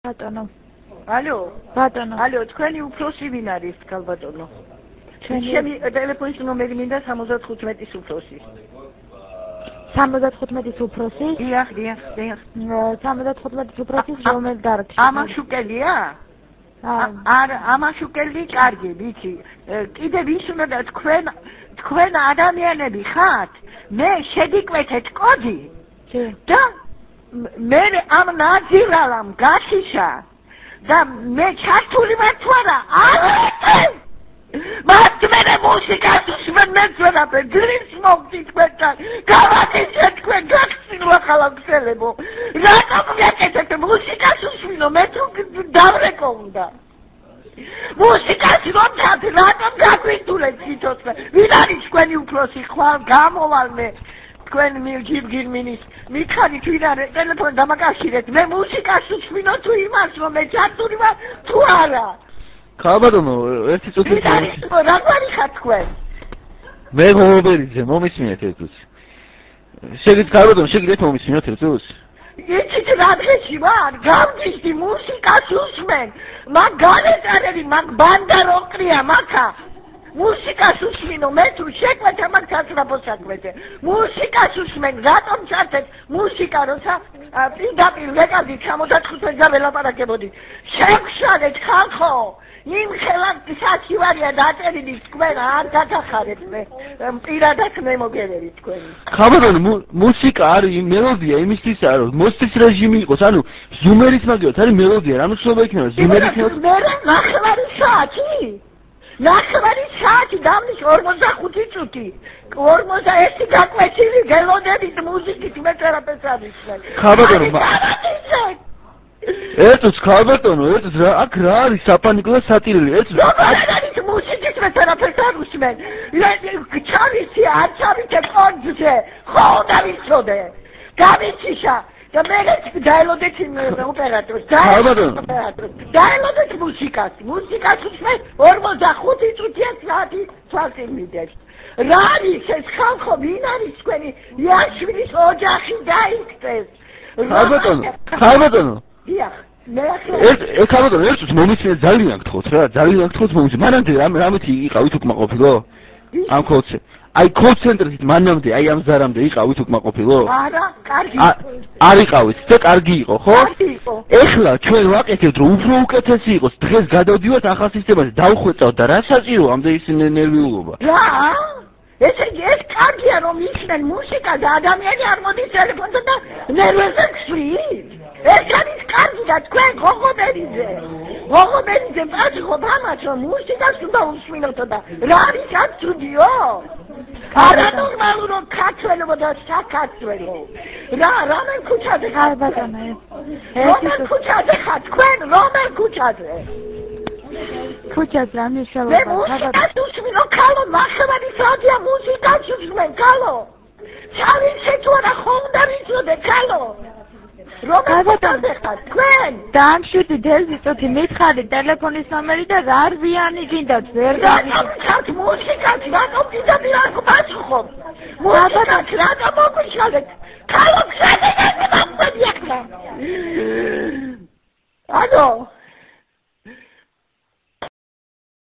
ბატონო. ალო. ბატონო. ალო, თქვენი უფროსი ვინ არის, გალბატონო? ჩემი ტელეფონის ნომერი მინდა 75-ის უფროსი. 75-ის უფროსი? დიახ. 75-ის უფროსი რომელ დარგში? ამაშუკელია? არა, ამაშუკელი კარგი, ვიცი. კიდე ვის უნდა თქვენ ადამიანები ხართ? მე შედიკვეთეთ კოდი. და მე ამ ნაძილალამ გაშიშა და მე ჩართული ვარ თუ არა? მათ მერე მუსიკას უსმენ მეცვენაფე გრის მოგდი თქვენთან გავაკეთე თქვენ გახსნილა ხალხელებო რატომ გაკეთეთ მუსიკას უსმინო მე თუ დავრეკო უნდა მუსიკას რატომ გაგვიტულეთ სიცოცხლე ვინ არის თქვენი უფროსი ხვალ გამოვალმე თქვენ მირგირმინის მიხარით ვინ არის ტელეფონი დამაკავშირეთ მე მუსიკას უსმინო თუ იმას რომ მე ჩართული ვარ თუ არა ხაბადონო, ერთი წუთი. რა გვარი ხარ თქვენ? მე მომობერიძე, მომისმინეთ ერთ წუთს. შეგიძლიათ ხაბადონო, შეგიძლიათ მომისმინოთ ერთ წუთს? იცით რა დღეში ვარ? გამგისდი მუსიკას უსმენ. მაგ განეწერები, მაგ ბანდა როკრია, მაქა. მუსიკას უსმინო, მე თუ შეკვეთე მაგ საცრაფო საქმეზე. მუსიკას უსმენ, რატომ ჩართეთ მუსიკა, როცა პირდაპირ ვეკარდით 65 წელს ველაპარაკებოდით. შეგშალეთ ხალხო. იმ ხელად საჩივარია დაწერილი თქვენ არ გაგახარეთ მე პირადად მე მოგევერი თქვენი ხაბადონო მუსიკა არის მელოდია იმისთვისა რომ მოსწის რეჟიმი იყოს ანუ ზუმერის მაგიოთ არის მელოდია რა მოცულობა იქნება ზუმერის მე ნახევარი საათი დამნის 45 წუთი 41 გაკვეთილი გელოდებით მუსიკით მე წერაპეს ამისვენ ხაბადონო ეს ხალბატონო, ეს აქ რა არის საფანიკო და სატირილი, ეს არის მუსიკის მე წერაპეს ამისვენ. ჩავიცი, არ ჩავიცე კონცერტზე, ხო და ვიცოდე. გავიციშა და მე დაელოდეთ ოპერატორს. დაელოდეთ მუსიკას უსმენ 45 წუთია საათი თვალწინმიდეთ. რა არის ეს ხალხო, ვინ არის თქვენი იაშვილის ოჯახი დაიქცეს. ხალბატონო დიახ ეს ხალბატონო ერთ წუთს მომისმინეთ ძალიან გთხოვთ რა ძალიან გთხოვთ მომისმინეთ მანამდე რამეთი იყავით უკმაყოფილო ამ კოლცე აი კოლცენტრით მანამდე აი ამ ზარამდე იყავით უკმაყოფილო არა კარგი არ იყავით და კარგი იყო ხო კარგი იყო ეხლა ჩვენ ვაკეთებთ რომ უფრო უკეთესი იყოს დღეს გადავდივართ ახალ სისტემაზე დავხვეწავთ და რა საჭირო ამდე ის ნერვიულობა რა ეს კარგია რომ ისმენ მუსიკა და ადამიანი არ მოდის ტელეფონზე და ნერვებზე ქსვით ეს არის კარგი და თქვენ ღოღობერიძე პაჭხობ ამას რომ მუსიკას უნდა უსმინოთ და რა არის ამ სტუდიო არანორმალურ რომ ქართველებო და საქართველო რამენ ქუჩაზე ხარ ბატონო რომელ ქუჩაზე ხარ თქვენ რომელ ქუჩაზე ქუჩაზე ამიშალა მე მუსიკას უსმინო ქალო ნახევარი საათია მუსიკას უსმენ ქალო ჩავიცე თუ არა ხომ და ვიცოდე ქალო ბატონო თქვენ დამშვიდით ერთი წუთი მითხარი ტელეფონის ნომერი და რა რბიანი გინდათ ვერ გავიქცევთ მუსიკას რატომ პირდაპირ არ გპასუხობ მუსიკას რატომ მოგვიშალეთ ქალო ხსენე მე მომწევი ახლა ალო